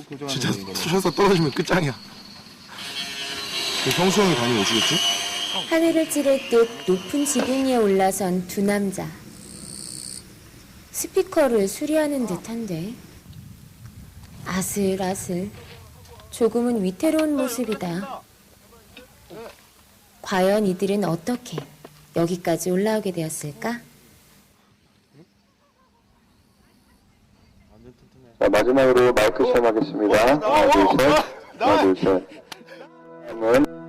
진짜 쑤셔서 떨어지면 끝장이야. 성수 형이 다녀오시겠지? 하늘을 찌를 듯 높은 지붕 위에 올라선 두 남자. 스피커를 수리하는 듯한데 아슬아슬 조금은 위태로운 모습이다. 과연 이들은 어떻게 여기까지 올라오게 되었을까? 자, 마지막으로 마이크 시험하겠습니다. 하나, 둘, 셋. 하나, 둘, 셋. 다음은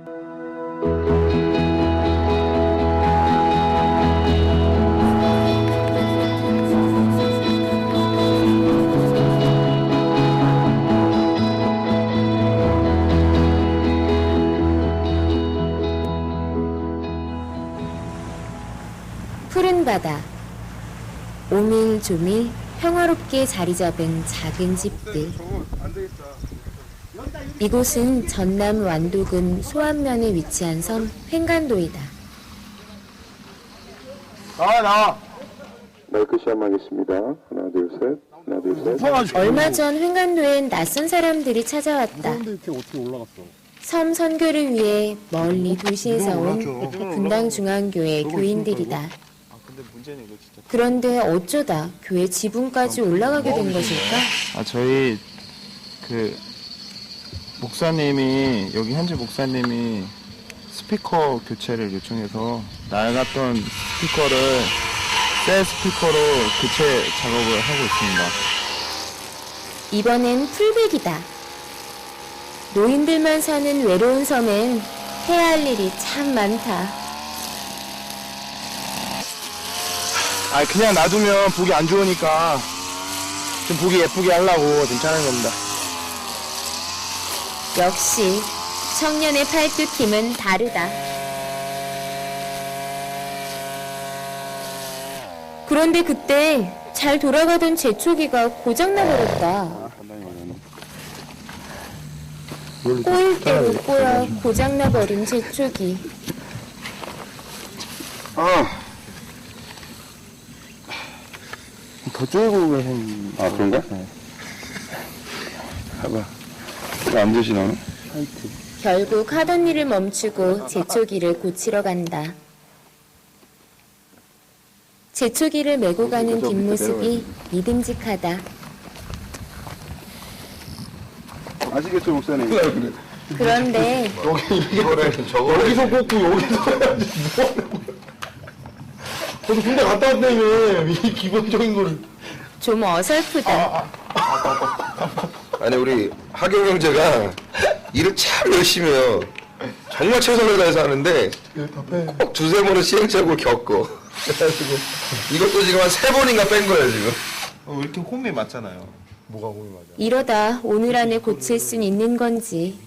푸른 바다, 오밀조밀 평화롭게 자리 잡은 작은 집들. 이곳은 전남 완도군 소안면에 위치한 섬 횡간도이다. 나와. 마이크 시험하겠습니다. 하나, 둘, 셋. 하나, 둘, 셋. 얼마 전 횡간도엔 낯선 사람들이 찾아왔다. 그런데 이렇게 어떻게 올라갔어? 섬 선교를 위해 멀리 도시에서 온 분당중앙교회 교인들이다. 그런데 어쩌다 교회 지붕까지 올라가게 된 것일까? 저희 목사님이 여기 현재 목사님이 스피커 교체를 요청해서 낡았던 스피커를 새 스피커로 교체 작업을 하고 있습니다. 이번엔 풀백이다. 노인들만 사는 외로운 섬엔 해야 할 일이 참 많다. 그냥 놔두면 보기 안 좋으니까 좀 보기 예쁘게 하려고 좀 짜는 겁니다. 역시 청년의 팔뚝 힘은 다르다. 그런데 그때 잘 돌아가던 제초기가 고장나버렸다. 꼬일 대로 꼬여 고장나버린 제초기. 더 쫄고 계신. 그런가? 봐봐. 안 되시나? 결국 하던 일을 멈추고 제초기를 고치러 간다. 제초기를 메고 가는 뒷모습이 믿음직하다. 아시겠죠, 목사님? 그런데 여기서 꽂고 여기서 해야지. 저도 군대 갔다 왔다며. 이 기본적인 거를. 좀 어설프다. 아니 우리 하경 형제가 일을 참 열심히 해요. 정말 최선을 다해서 하는데 꼭 두세 번은 시행착오를 겪고 그래가지고 이것도 지금 한 3번인가 뺀 거예요 지금. 왜 이렇게 홈에 맞잖아요. 뭐가 몸이 맞아? 이러다 오늘 안에 고칠 순 있는 건지.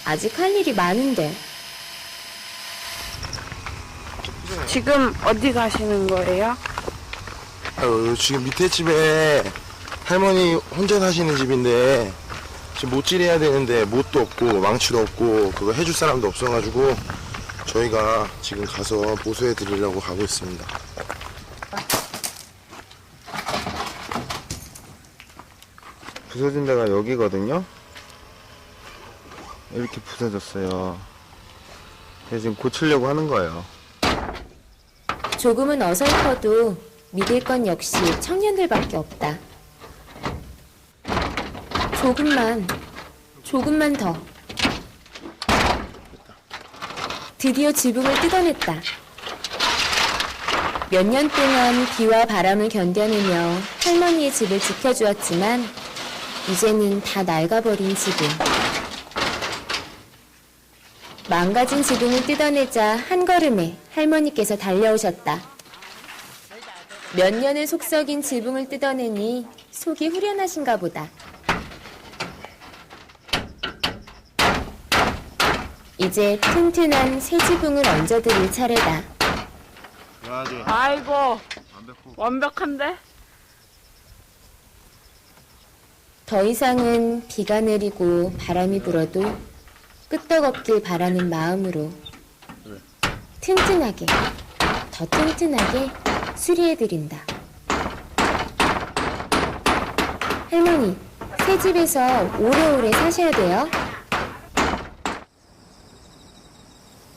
아직 할 일이 많은데. 지금 어디 가시는 거예요? 지금 밑에 집에 할머니 혼자 사시는 집인데 지금 못질 해야 되는데 못도 없고 망치도 없고 그거 해줄 사람도 없어가지고 저희가 지금 가서 보수해 드리려고 가고 있습니다. 부서진 데가 여기거든요. 이렇게 부서졌어요. 그래서 지금 고치려고 하는 거예요. 조금은 어설퍼도 믿을 건 역시 청년들밖에 없다. 조금만 더. 드디어 지붕을 뜯어냈다. 몇 년 동안 비와 바람을 견뎌내며 할머니의 집을 지켜주었지만 이제는 다 낡아버린 지붕. 망가진 지붕을 뜯어내자 한 걸음에 할머니께서 달려오셨다. 몇 년을 속썩인 지붕을 뜯어내니 속이 후련하신가 보다. 이제 튼튼한 새 지붕을 얹어드릴 차례다. 아이고, 완벽한데? 더 이상은 비가 내리고 바람이 불어도 끄떡없길 바라는 마음으로 튼튼하게, 더 튼튼하게 수리해드린다. 할머니, 새 집에서 오래오래 사셔야 돼요.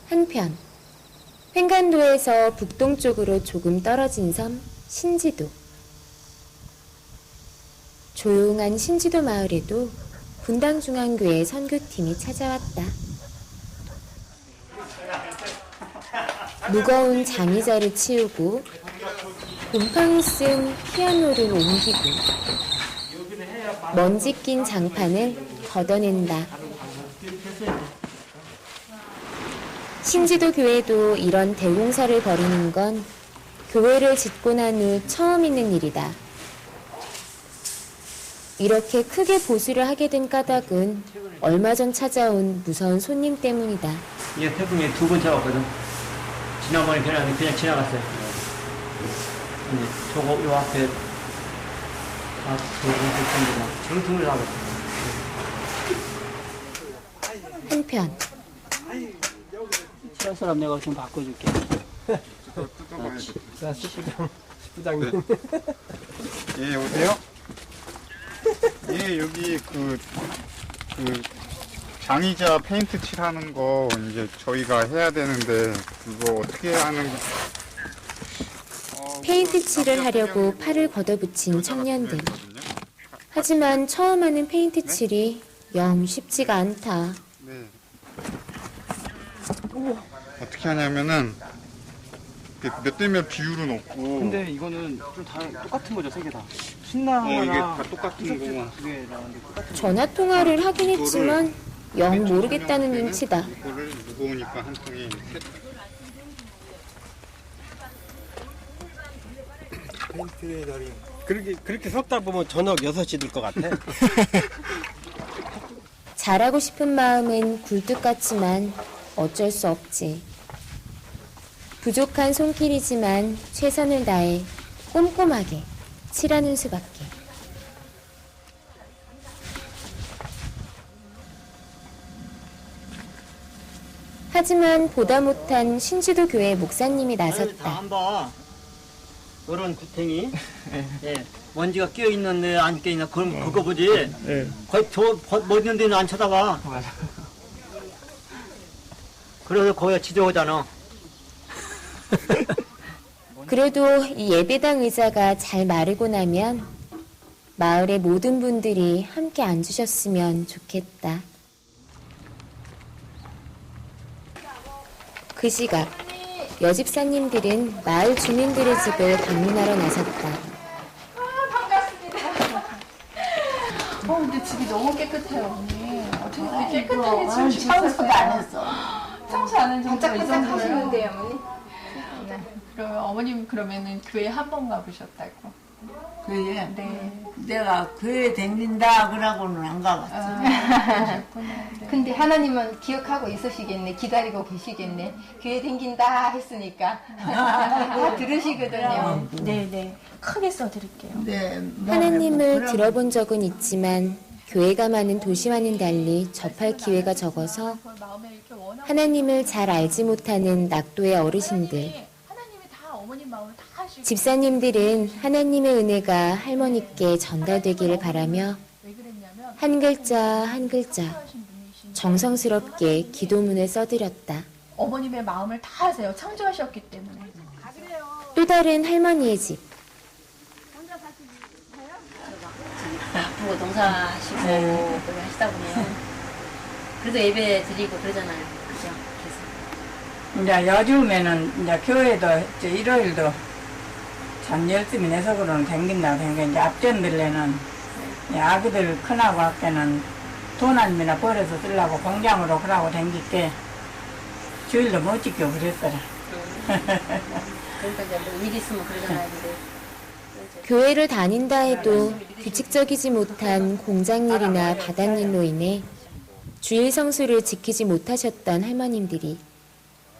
한편 횡간도에서 북동쪽으로 조금 떨어진 섬 신지도. 조용한 신지도 마을에도 분당중앙교회 선교팀이 찾아왔다. 무거운 장의자를 치우고 곰팡이 쓴 피아노를 옮기고 먼지 낀 장판을 걷어낸다. 신지도 교회도 이런 대공사를 벌이는 건 교회를 짓고 난 후 처음 있는 일이다. 이렇게 크게 보수를 하게 된 까닭은 얼마 전 찾아온 무서운 손님 때문이다. 이게 태풍이 2번째 왔거든. 지난번에 그냥 지나갔어요. 이제 저거 요 앞에 다 정통을 하고 있어요. 한편 싫은 사람 내가 좀 바꿔줄게. 부장님. 예, 여보세요? 예, 여기 장의자 페인트 칠하는 거 이제 저희가 해야 되는데 그거 어떻게 하는 페인트 칠을 하려고 팔을 걷어붙인 청년들. 하지만 처음 하는 페인트 칠이 영 쉽지가 않다. 네. 어떻게 하냐면은 몇 대 몇 비율은 없고. 근데 이거는 좀 다 똑같은 거죠, 세 개 다. 신나거나 이게 다 똑같은 거고. 두개 나왔는데 똑같은 전화 통화를 하긴 했지만 영 모르겠다는 눈치다. 이거를 무거우니까 한 통이 그렇게 섞다 보면 저녁 6시 될 것 같아. 잘하고 싶은 마음은 굴뚝 같지만 어쩔 수 없지. 부족한 손길이지만 최선을 다해 꼼꼼하게 칠하는 수밖에. 하지만 보다 못한 신지도 교회 목사님이 나섰다. 안 봐. 이런 구탱이. 예. 먼지가 끼어 있는데 안 끼어 있나 그럼 그거 보지. 거의 뭐 있는 데는 안 쳐다봐. 맞아. 그래서 거기가 지저하잖아. 그래도 이 예배당 의자가 잘 마르고 나면 마을의 모든 분들이 함께 앉으셨으면 좋겠다. 그 시각 여집사님들은 마을 주민들의 집을 방문하러 나섰다. 근데 집이 너무 깨끗해요, 언니. 어떻게 깨끗하게 지금 청소도 안 했어. 청소 안 한 정도가 이 정도예요. 하시는데요, 어머니? 네. 그러면 어머님 그러면은 교회 한 번 가보셨다고? 교회? 네. 내가 교회 다닌다 그러고는 안 가봤어. 그러셨구나. 네. 근데 하나님은 기억하고 있으시겠네. 기다리고 계시겠네. 교회 댕긴다 했으니까. 다 들으시거든요. 네. 크게 써드릴게요. 네, 하나님을 들어본 적은 있지만 교회가 많은 도시와는 달리 접할 기회가 적어서 마음에 이렇게 원하고 하나님을 잘 알지 못하는 낙도의 어르신들. 하나님이 다 어머님 마음을 다 하시고 집사님들은 하나님의 은혜가 할머니께 전달되기를 바라며 왜 그랬냐면 한 글자 한 글자 하신 분이신 정성스럽게 기도문을 써드렸다. 어머님의 마음을 다 하세요. 창조하셨기 때문에. 또 다른 할머니의 집. 바쁘고 농사하시고 그걸 하시다 보면 그래도 예배 드리고 그러잖아요. 그죠? 그래서 이제 요즘에는 이제 교회도 이제 일요일도 참 열심히 내서 그러는 댕긴다고 생각해. 이제 앞전들에는 아기들 큰아고 학교는 돈 한 미나 벌어서 쓰려고 공장으로 그러고 댕길게 주일도 못 지켜 그랬더라. 그러니까 이제 뭐일 있으면 그러잖아요. 근데 교회를 다닌다 해도 규칙적이지 못한 공장일이나 바닥일로 인해 주일 성수를 지키지 못하셨던 할머님들이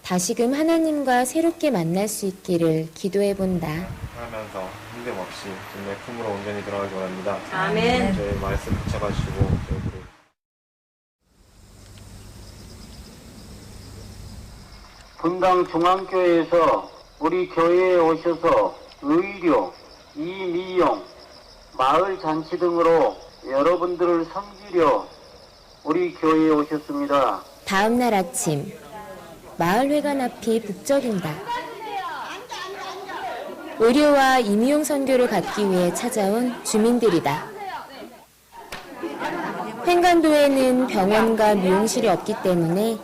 다시금 하나님과 새롭게 만날 수 있기를 기도해본다. 하면서 힘듦 없이 내 품으로 온전히 들어가기 원합니다. 아멘. 저희 말씀 붙여가지고 저희들이 분당중앙교회에서 우리 교회에 오셔서 의료, 이미용, 마을 잔치 등으로 여러분들을 섬기려 우리 교회에 오셨습니다. 다음 날 아침, 마을회관 앞이 북적인다. 의료와 임용 선교를 받기 위해 찾아온 주민들이다. 횡간도에는 병원과 미용실이 없기 때문에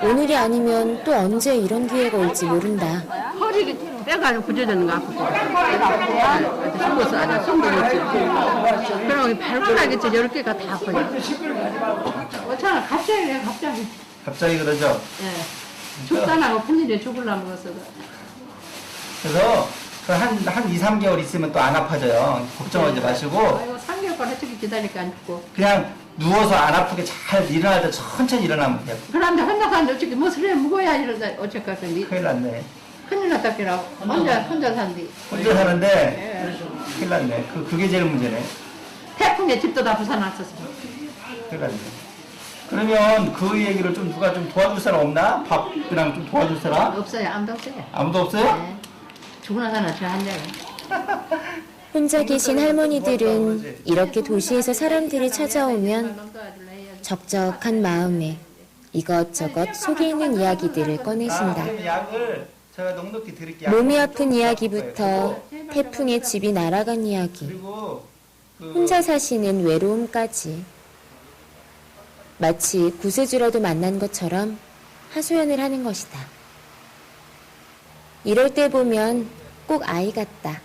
오늘이 아니면 또 언제 이런 기회가 올지 모른다. 허리 뼈가 구겨졌는 거 아프고. 죽어서 아주 손들었지. 그럼 발가락에서 10개가 다 아파요. 어쩌나 갑자기 왜 갑자기. 갑자기 그러죠? 예. 죽다나고 큰일에 죽을라 먹었어. 그래서 한 2, 3개월 있으면 또 안 아파져요. 걱정하지 마시고. 아이고 3개월 동안 어떻게 기다릴까 안 죽고. 그냥 누워서 안 아프게 잘 일어날 때 천천히 일어나면 돼요. 그런데 혼자 사는데 어떻게 뭐 소리에 묵어야 이러다 어쩔까지. 큰일 났네. 큰일 났다 끼라. 혼자 산디. 혼자 사는데 큰일 났네. 그게 제일 문제네. 태풍에 집도 다 부산났었어. 큰일 났네. 그러면 그 얘기를 좀 누가 좀 도와줄 사람 없나? 밥이랑 좀 도와줄 사람? 없어요. 아무도 없어요. 아무도 없어요? 네. 죽으나 사나 저 한자요. 혼자 계신 할머니들은 이렇게 도시에서 사람들이 찾아오면 적적한 마음에 이것저것 속에 있는 이야기들을 꺼내신다. 약을 제가 넉넉히 드릴게요. 몸이 아픈 이야기부터 태풍에 집이 날아간 이야기, 혼자 사시는 외로움까지 마치 구세주라도 만난 것처럼 하소연을 하는 것이다. 이럴 때 보면 꼭 아이 같다.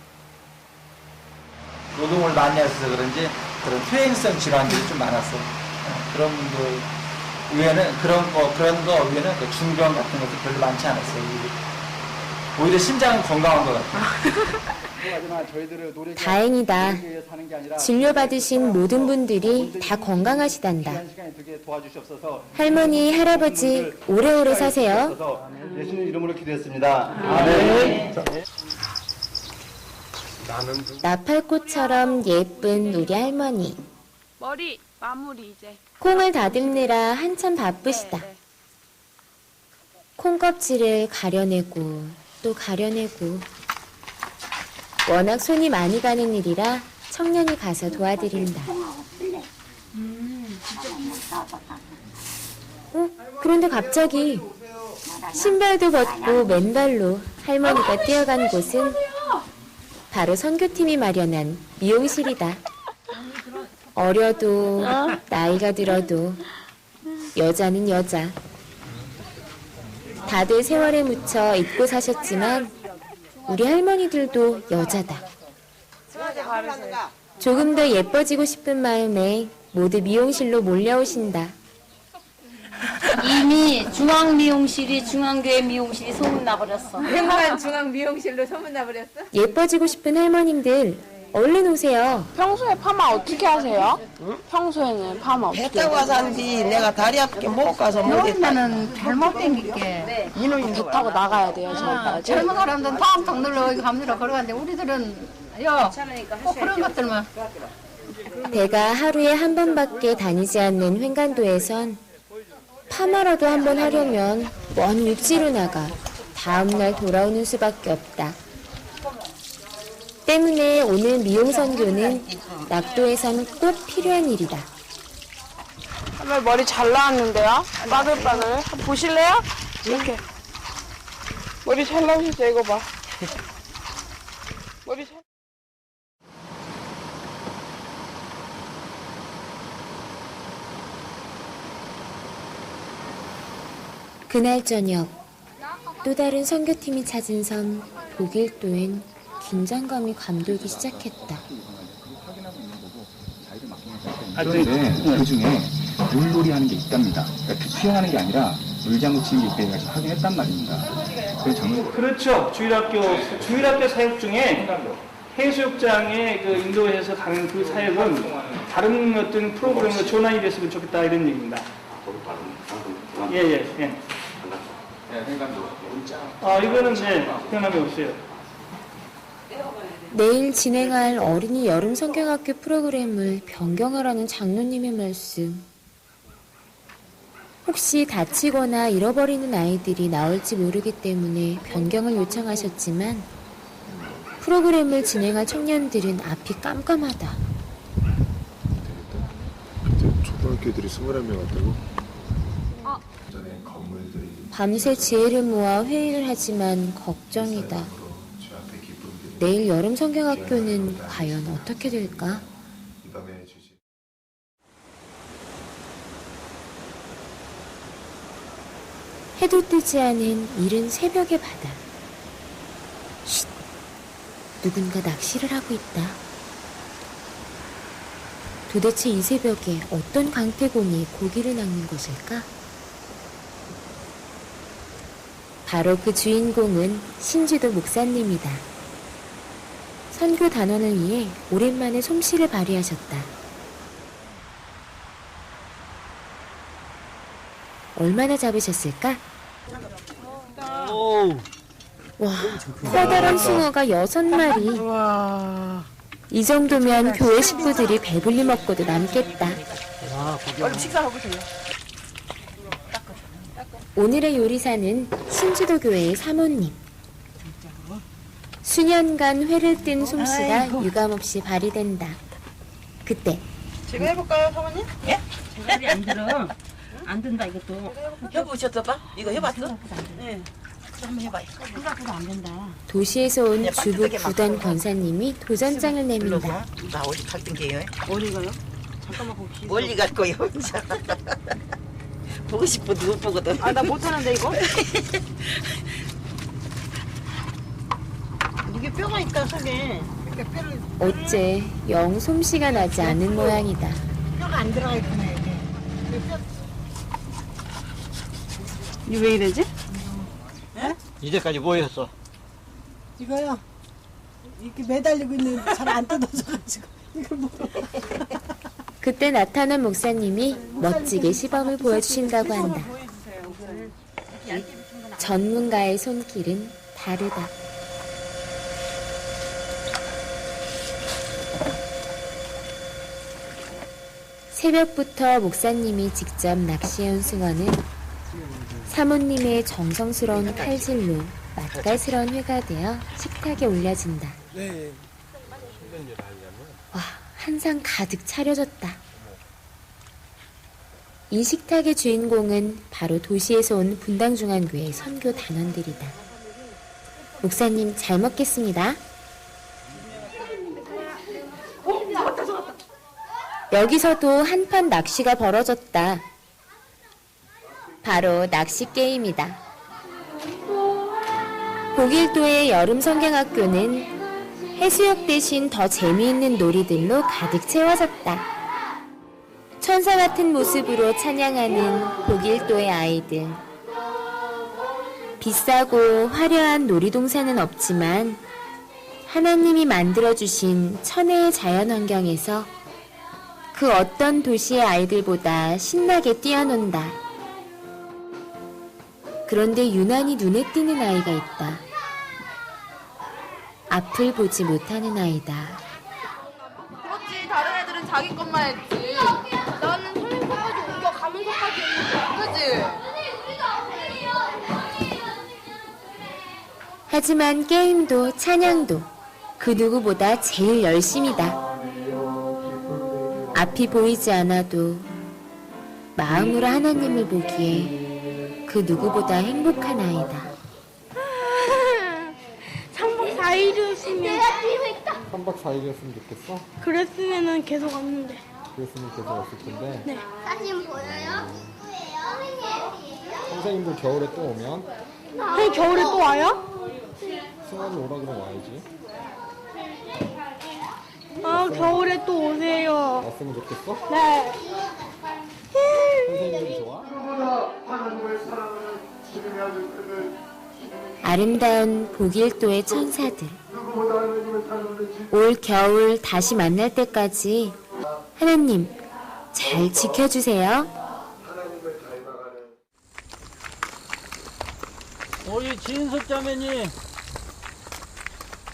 노동을 많이 하셔서 그런지 그런 퇴행성 질환들이 좀 많았어. 그런 분들 외에는 그런 거 외에는 그 중병 같은 것도 별로 많지 않았어요. 오히려 심장은 건강한 것 같아요. 다행이다. 진료받으신 모든 분들이 다 건강하시단다. 할머니, 할아버지 오래오래 사세요. 예수님 이름으로 기도했습니다. 아멘. 나팔꽃처럼 예쁜 우리 할머니. 머리 마무리 이제. 콩을 다듬느라 한참 바쁘시다. 콩껍질을 가려내고 또 가려내고. 워낙 손이 많이 가는 일이라 청년이 가서 도와드린다. 그런데 갑자기 신발도 벗고 맨발로 할머니가 뛰어간 곳은 바로 선교팀이 마련한 미용실이다. 어려도 나이가 들어도 여자는 여자. 다들 세월에 묻혀 잊고 사셨지만 우리 할머니들도 여자다. 조금 더 예뻐지고 싶은 마음에 모두 미용실로 몰려오신다. 이미 중앙미용실이 중앙교회 미용실이 소문나버렸어. 웬만한 중앙미용실로 소문나버렸어? 예뻐지고 싶은 할머님들 얼른 오세요. 평소에 파마 어떻게 하세요? 응? 평소에는 파마 어떻게 배 타고 와서 한디 내가 다리 아프게 못 가서 못했다. 여기는 잘못 댕길게. 이놈이 배 타고 나가야 돼요, 저기까지. 젊은 사람들은 탕탕 눌러 감느라 걸어가는데 우리들은 꼭 그런 것들만. 배가 하루에 한 번밖에 다니지 않는 횡간도에선 파마라도 한번 하려면 먼 육지로 나가 다음날 돌아오는 수밖에 없다. 때문에 오늘 미용선교는 낙도에선 꼭 필요한 일이다. 할머니 머리 잘 나왔는데요? 빠글빠글. 보실래요? 이렇게. 머리 잘 나오셨죠? 이거 봐. 머리 잘... 그날 저녁 또 다른 선교팀이 찾은 섬 독일도엔 긴장감이 감돌기 시작했다. 그런데 그 중에 물놀이 하는 게 있답니다. 그러니까 수영하는 게 아니라 물장구 치는 게 있다고 해서 확인했단 말입니다. 그렇죠. 주일학교 사역 중에 해수욕장에 그 인도해서 가는 그 사역은 다른 어떤 프로그램으로 전환이 됐으면 좋겠다 이런 얘기입니다. 예. 이거는 경험이 없어요. 내일 진행할 어린이 여름 성경학교 프로그램을 변경하라는 장로님의 말씀. 혹시 다치거나 잃어버리는 아이들이 나올지 모르기 때문에 변경을 요청하셨지만 프로그램을 진행할 청년들은 앞이 깜깜하다. 초등학교들이 21명 왔다고? 밤새 지혜를 모아 회의를 하지만 걱정이다. 내일 여름 성경학교는 과연 어떻게 될까? 해도 뜨지 않은 이른 새벽의 바다. 쉿! 누군가 낚시를 하고 있다. 도대체 이 새벽에 어떤 강태공이 고기를 낚는 것일까? 바로 그 주인공은 신지도 목사님이다. 선교 단원을 위해 오랜만에 솜씨를 발휘하셨다. 얼마나 잡으셨을까? 와, 커다란 숭어가 6마리. 이 정도면 교회 식구들이 배불리 먹고도 남겠다. 얼른 식사하고 오세요. 오늘의 요리사는 신지도 교회의 사모님. 수년간 회를 뜬 솜씨가 유감없이 발휘된다. 그때 제가 해볼까요, 사모님? 예? 제갈이 안 들어. 안 된다 이것도. 해보셨어? 이거 해봤어? 네. 한번 해봐요. 생각보다 안 된다. 도시에서 온 주부 구단 권사님이 도전장을 냅니다. 나 어디 갈등 게요? 어디 가요? 잠깐만 봅시다. 멀리 갈 거요. 보고 싶어도 못 보거든. 아, 나 못하는데 이거? 이게 뼈가 있다 속에. 그러니까 뼈를 어째 영 솜씨가 나지 않은 모양이다. 뼈가 안 들어가 있구나 이게. 이게 왜 이러지? 이제까지 뭐였어? 이거요. 이렇게 매달리고 있는데 잘 안 뜯어져가지고 이걸 못. 그때 나타난 목사님이 멋지게 시범을 보여주신다고 한다. 전문가의 손길은 다르다. 새벽부터 목사님이 직접 낚시해온 숭어는 사모님의 정성스러운 칼질로 맛깔스러운 회가 되어 식탁에 올려진다. 와, 한상 가득 차려졌다. 이 식탁의 주인공은 바로 도시에서 온 분당중앙교회 선교 단원들이다. 목사님 잘 먹겠습니다. 여기서도 한판 낚시가 벌어졌다. 바로 낚시 게임이다. 보길도의 여름 성경학교는 해수욕 대신 더 재미있는 놀이들로 가득 채워졌다. 천사 같은 모습으로 찬양하는 보길도의 아이들. 비싸고 화려한 놀이동산은 없지만 하나님이 만들어주신 천혜의 자연환경에서 그 어떤 도시의 아이들보다 신나게 뛰어논다. 그런데 유난히 눈에 띄는 아이가 있다. 앞을 보지 못하는 아이다. 그렇지, 다른 애들은 자기 것만 했지. 나는 선생님까지 옮겨가면서까지 했는데, 그치? 하지만 게임도 찬양도 그 누구보다 제일 열심이다. 앞이 보이지 않아도 마음으로 하나님을 보기에 그 누구보다 행복한 아이다. 3박 4일이었으면 3박 4일이었으면 좋겠어? 그랬으면 계속 왔는데. 그랬으면 계속 왔을 텐데. 네. 사진 보여요? 선생님들 겨울에 또 오면 선생님 겨울에 또 와요? 승환이 오라 그러면 와야지. 아, 겨울에 또 오세요. 왔으면 좋겠어? 네. 선생님들이 좋아? 아름다운 보길도의 천사들. 올 겨울 다시 만날 때까지 하나님 잘 지켜주세요. 우리 진숙자매님,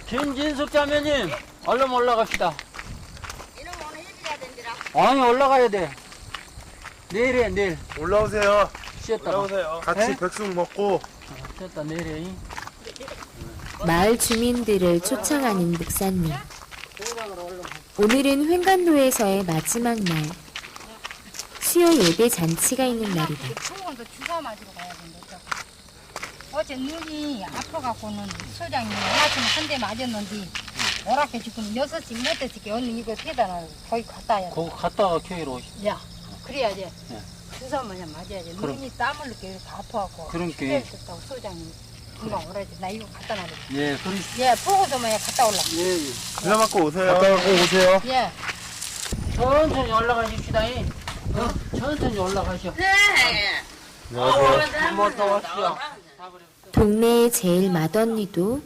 김진숙자매님, 얼른 올라갑시다. 아니, 올라가야 돼. 내일이야, 내일. 올라오세요. 쉬었다가. 올라오세요. 같이 네? 백숙 먹고. 쉬었다, 내일이야. 마을 주민들을 초청하는 목사님. 오늘은 횡간도에서의 마지막 날. 수요 예배 잔치가 있는 날이다. 병원도 주사 맞으러 가야 된다. 어제 눈이 아파갖고는 소장님이 아침에 한 대 맞았는데 오락해 지금 6시 못했으니까 오늘 이거 대단하고 거기 갔다 와야 돼. 거기 갔다가 교회로 오시. 야, 그래야지. 네. 주사만 맞아야지. 그럼. 눈이 땀을 이렇게 아파갖고. 그러니까. 그랬다고 소장님 금방 오라지. 나 이거 갖다 놔야 돼. 예, 그리. 예, 보고서만 갔다 올라. 예, 예. 주사 맞고 오세요. 갔다 갖고 오세요. 예. 천천히 올라가십시다. 천천히 올라가시오. 네. 한번 더 왔시오. 동네의 제일 맏언니도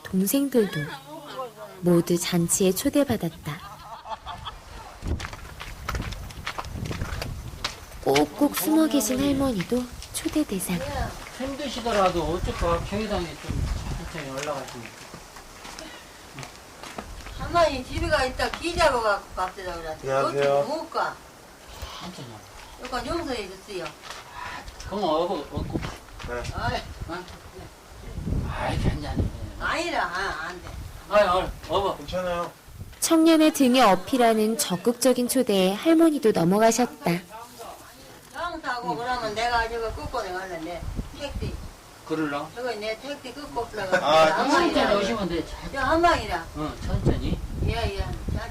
동생들도 모두 잔치에 초대받았다. 꼭꼭 숨어 계신 할머니도 초대 대상. 힘드시더라도 어쩔까 교회당에 좀 천천히 올라가십니다. 할머니 집에 가 있다 기자로 갖고 갑시다 그래. 안녕하세요. 어떻게 못 가? 천천히. 여기가 용서해 줬어요. 그럼 없고. 아이, 아이 괜찮네. 아니라 안 돼. 아이 어버. 괜찮아요. 청년의 등에 어필하는 적극적인 초대에 할머니도 넘어가셨다. 형 타고 그러면 내가 저거 끊고 내가는데 택시. 그럴라? 저거 내 택시 끊고 올라가. 천천히 오시면 돼. 저 한방이라. 천천히. 예예.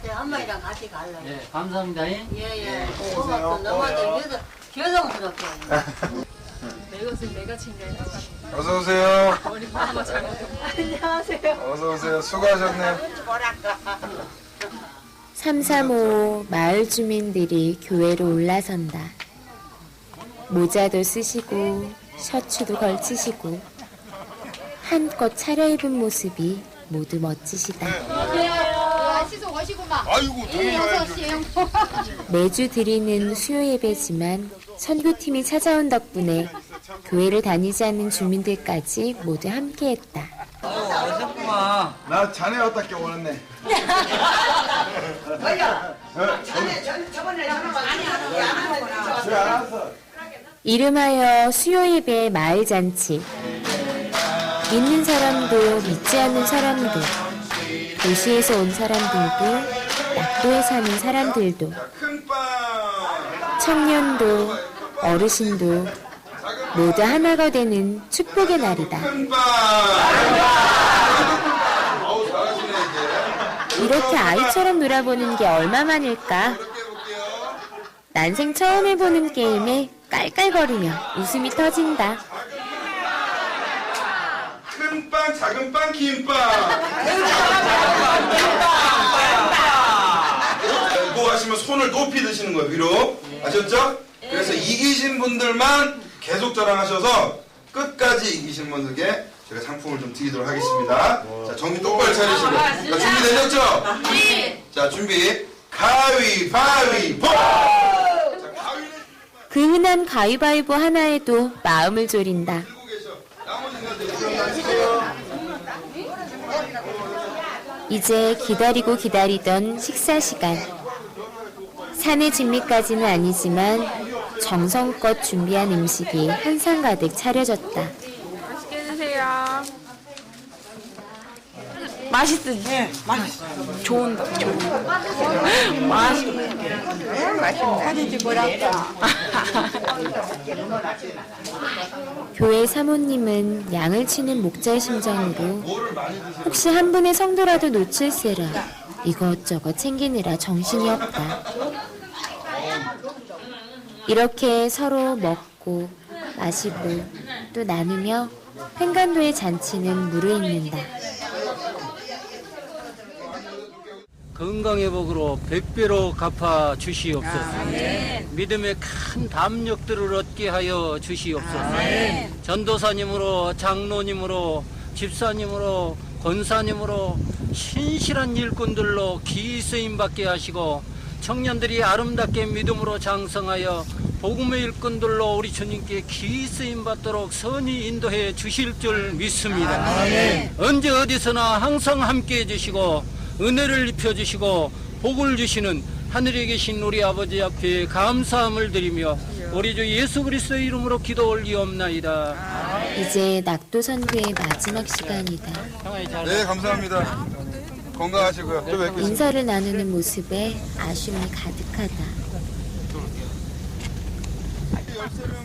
저 한방이랑 같이 갈래. 예, 감사합니다. 예예. 고맙고 너무도 죄송스럽게. 내 것은 내가 챙겨야 돼. 어서 오세요. 머리 파마 잘 먹어. 안녕하세요. 어서 오세요. 수고하셨네요. 335 마을 주민들이 교회로 올라선다. 모자도 쓰시고 셔츠도 걸치시고 한껏 차려입은 모습이 모두 멋지시다. 시속 오시구만. 아이고, 예, 어서 오세요. 매주 드리는 수요 예배지만 선교팀이 찾아온 덕분에 교회를 다니지 않는 주민들까지 모두 함께했다. 어색구만. 나 자네 왔다 껴 오는데. 이름하여 수요 예배 마을 잔치. 믿는 사람도 믿지 않는 사람도 도시에서 온 사람들도 낙도에 사는 사람들도 청년도 어르신도 모두 하나가 되는 축복의 날이다. 이렇게 아이처럼 놀아보는 게 얼마만일까? 난생 처음 해보는 게임에 깔깔거리며 웃음이 터진다. 큰 빵, 작은 빵, 긴 빵. 뭐 하시면 손을 높이 드시는 거예요, 위로. 아셨죠? 그래서 이기신 분들만 계속 자랑하셔서 끝까지 이기신 분들께 제가 상품을 좀 드리도록 하겠습니다. 자, 정신 똑바로 차리시고. 자, 준비되셨죠? 네. 자, 준비. 가위바위보! 그 흔한 가위바위보 하나에도 마음을 졸인다. 이제 기다리고 기다리던 식사 시간. 산의 진미까지는 아니지만 정성껏 준비한 음식이 한상 가득 차려졌다. 맛있게 드세요. 맛있으지? 네, 맛있어. 좋은다, 좋은. 맛있어. 맛있네. 뭐랄까. 교회 사모님은 양을 치는 목자의 심정으로 혹시 한 분의 성도라도 놓칠세라 이것저것 챙기느라 정신이 없다. 이렇게 서로 먹고 마시고 또 나누며 횡간도의 잔치는 무르익는다. 건강회복으로 100배로 갚아 주시옵소서. 믿음의 큰 담력들을 얻게 하여 주시옵소서. 전도사님으로 장로님으로 집사님으로 권사님으로 신실한 일꾼들로 기쓰임 받게 하시고 청년들이 아름답게 믿음으로 장성하여 복음의 일꾼들로 우리 주님께 기쓰임 받도록 선히 인도해 주실 줄 믿습니다. 언제 어디서나 항상 함께해 주시고 은혜를 입혀주시고 복을 주시는 하늘에 계신 우리 아버지 앞에 감사함을 드리며 우리 주 예수 그리스도의 이름으로 기도 올리옵나이다. 이제 낙도 선교의 마지막 시간이다. 네, 감사합니다. 건강하시고요. 또 뵙겠습니다. 인사를 나누는 모습에 아쉬움이 가득하다.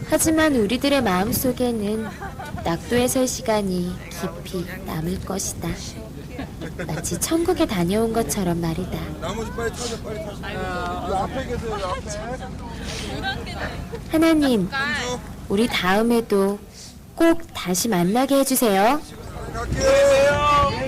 하지만 우리들의 마음속에는 낙도에 설 시간이 깊이 남을 것이다. 마치 천국에 다녀온 것처럼 말이다. 나머지 빨리 타자, 빨리 타자. 이 앞에 계세요, 이 앞에. 하나님, 우리 다음에도 꼭 다시 만나게 해주세요. 갈게요.